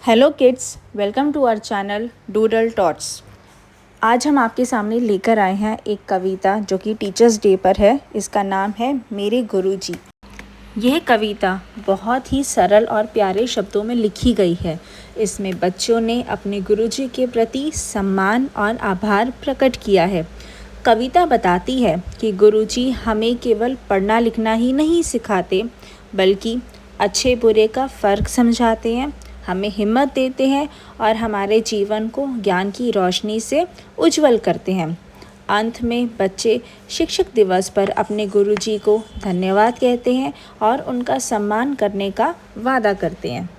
Hello kids, welcome to our channel Doodle Tots. आज हम आपके सामने लेकर आए हैं एक कविता जो कि टीचर्स डे पर है। इसका नाम है मेरे गुरुजी। यह कविता बहुत ही सरल और प्यारे शब्दों में लिखी गई है। इसमें बच्चों ने अपने गुरुजी के प्रति सम्मान और आभार प्रकट किया है। कविता बताती है कि गुरुजी हमें केवल पढ़ना लिखना ही नहीं सिखाते, बल्कि अच्छे बुरे का फ़र्क समझाते हैं, हमें हिम्मत देते हैं और हमारे जीवन को ज्ञान की रोशनी से उज्जवल करते हैं। अंत में बच्चे शिक्षक दिवस पर अपने गुरुजी को धन्यवाद कहते हैं और उनका सम्मान करने का वादा करते हैं।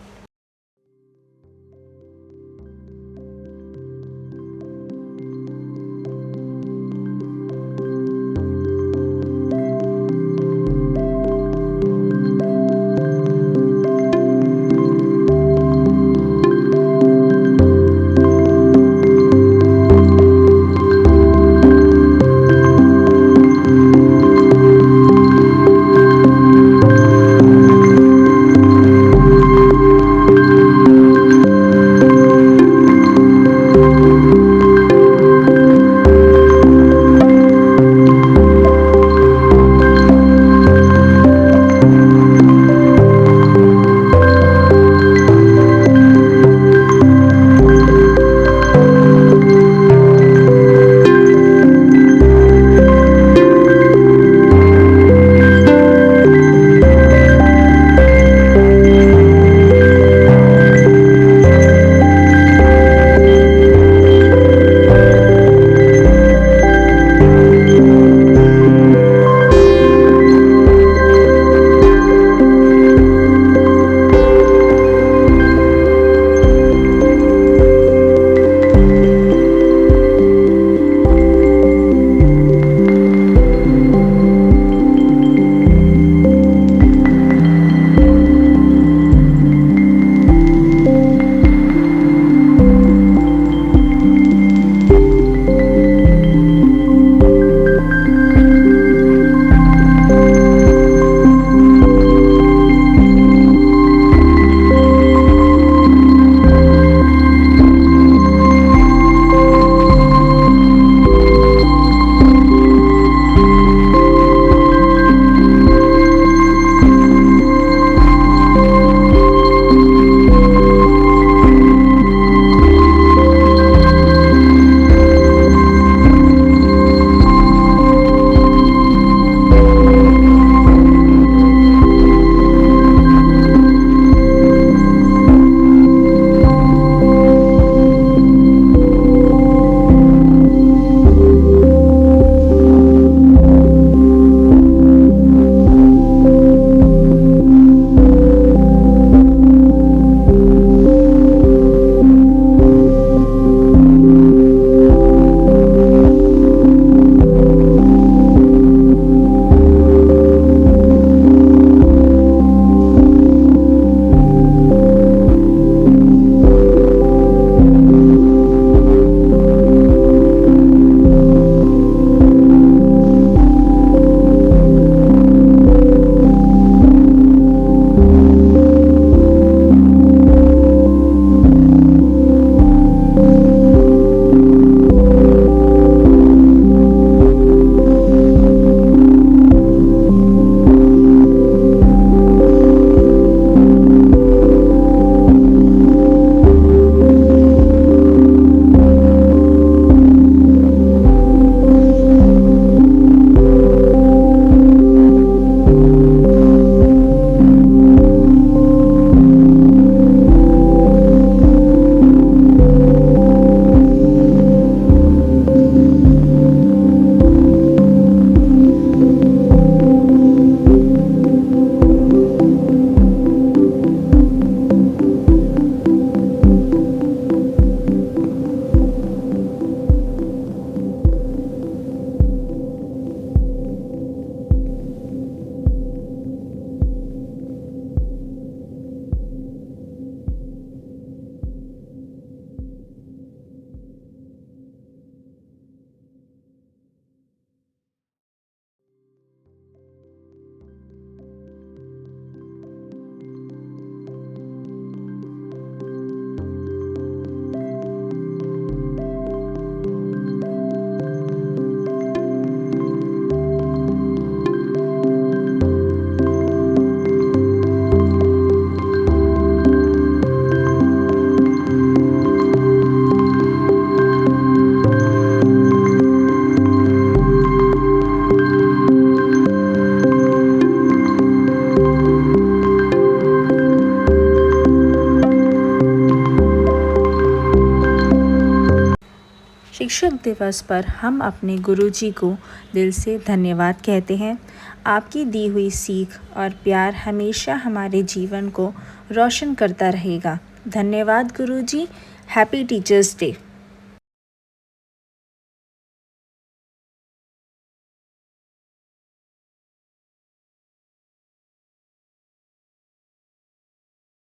शिक्षक दिवस पर हम अपने गुरुजी को दिल से धन्यवाद कहते हैं। आपकी दी हुई सीख और प्यार हमेशा हमारे जीवन को रोशन करता रहेगा। धन्यवाद गुरुजी। Happy teachers day.